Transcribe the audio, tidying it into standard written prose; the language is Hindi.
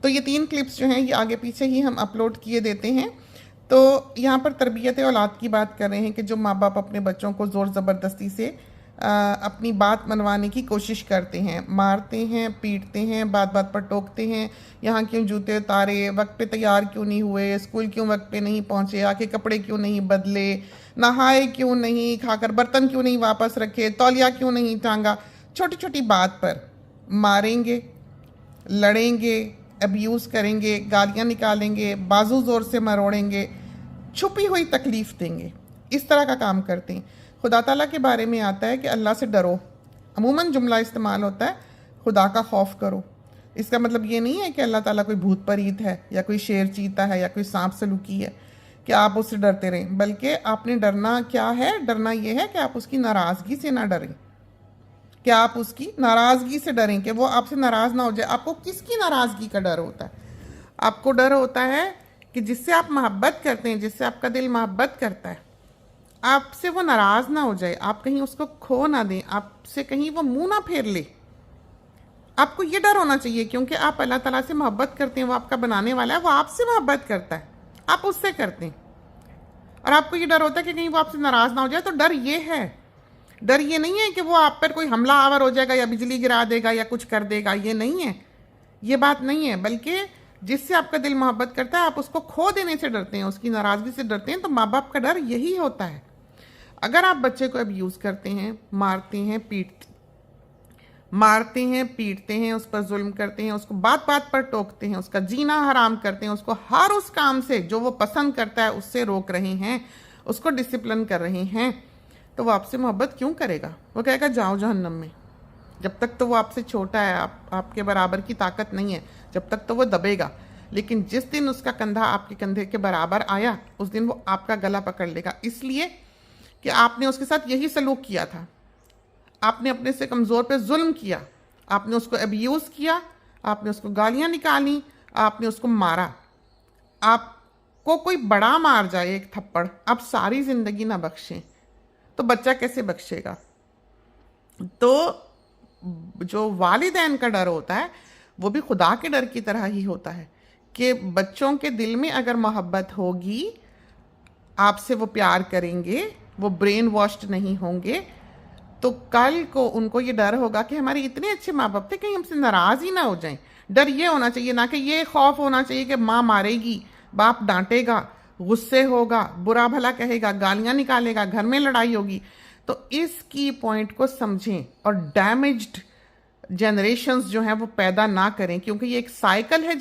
तो ये 3 क्लिप्स जो हैं ये आगे पीछे ही हम अपलोड किए देते हैं। तो यहाँ पर तरबियत औलाद की बात कर रहे हैं कि जो माँ बाप अपने बच्चों को ज़ोर ज़बरदस्ती से अपनी बात मनवाने की कोशिश करते हैं, मारते हैं, पीटते हैं, बात बात पर टोकते हैं, यहाँ क्यों जूते उतारे, वक्त पे तैयार क्यों नहीं हुए, स्कूल क्यों वक्त पे नहीं पहुँचे, आके कपड़े क्यों नहीं बदले, नहाए क्यों नहीं, खाकर बर्तन क्यों नहीं वापस रखे, तौलिया क्यों नहीं टांगा, छोटी छोटी बात पर मारेंगे, लड़ेंगे, अब्यूज़ करेंगे, गालियाँ निकालेंगे, बाजू ज़ोर से मरोड़ेंगे, छुपी हुई तकलीफ़ देंगे, इस तरह का काम करते हैं। खुदा ताला के बारे में आता है कि अल्लाह से डरो। अमूमन जुमला इस्तेमाल होता है खुदा का खौफ करो। इसका मतलब ये नहीं है कि अल्लाह ताला कोई भूत परीत है या कोई शेर चीता है या कोई सांप सलूकी है कि आप उससे डरते रहें, बल्कि आपने डरना क्या है, डरना ये है कि आप उसकी नाराज़गी से ना डरें, कि आप उसकी नाराज़गी से डरें कि वो आपसे नाराज़ ना हो जाए। आपको किसकी नाराज़गी का डर होता है? आपको डर होता है कि जिससे आप मोहब्बत करते हैं, जिससे आपका दिल मोहब्बत करता है, आपसे वो नाराज़ ना हो जाए, आप कहीं उसको खो ना दें, आपसे कहीं वो मुंह ना फेर ले। आपको ये डर होना चाहिए क्योंकि आप अल्लाह ताला से मोहब्बत करते हैं, वो आपका बनाने वाला है, वो आपसे मोहब्बत करता है, आप उससे करते हैं। और आपको ये डर होता है कि कहीं वो आपसे नाराज़ ना हो जाए। तो डर ये है, डर ये नहीं है कि वो आप पर कोई हमला आवर हो जाएगा या बिजली गिरा देगा या कुछ कर देगा, ये नहीं है, ये बात नहीं है। बल्कि जिससे आपका दिल मोहब्बत करता है, आप उसको खो देने से डरते हैं, उसकी नाराज़गी से डरते हैं। तो माँ बाप का डर यही होता है। अगर आप बच्चे को अब्यूज़ करते हैं, मारते हैं, पीटते हैं, उस पर जुल्म करते हैं, उसको बात बात पर टोकते हैं, उसका जीना हराम करते हैं, उसको हर उस काम से जो वो पसंद करता है उससे रोक रहे हैं, उसको डिसिप्लिन कर रहे हैं, तो वो आपसे मोहब्बत क्यों करेगा? वो कहेगा जाओ जहन्नम में। जब तक तो वो आपसे छोटा है, आपके बराबर की ताकत नहीं है, जब तक तो वो दबेगा। लेकिन जिस दिन उसका कंधा आपके कंधे के बराबर आया, उस दिन वो आपका गला पकड़ लेगा, इसलिए कि आपने उसके साथ यही सलूक किया था। आपने अपने से कमज़ोर पे जुल्म किया, आपने उसको अब्यूज़ किया, आपने उसको गालियाँ निकाली, आपने उसको मारा। आपको कोई बड़ा मार जाए एक थप्पड़, आप सारी ज़िंदगी ना बख्शें, तो बच्चा कैसे बख्शेगा? तो जो वालिदैन का डर होता है वो भी खुदा के डर की तरह ही होता है कि बच्चों के दिल में अगर मोहब्बत होगी, आपसे वो प्यार करेंगे, वो ब्रेन वॉश्ड नहीं होंगे, तो कल को उनको ये डर होगा कि हमारे इतने अच्छे माँ बाप थे, कहीं हमसे नाराज़ ही ना हो जाएं। डर ये होना चाहिए, ना कि ये खौफ होना चाहिए कि माँ मारेगी, बाप डांटेगा, गुस्से होगा, बुरा भला कहेगा, गालियाँ निकालेगा, घर में लड़ाई होगी। तो इस की पॉइंट को समझें और डैमेज्ड जनरेशन्स जो हैं वो पैदा ना करें, क्योंकि ये एक साइकिल है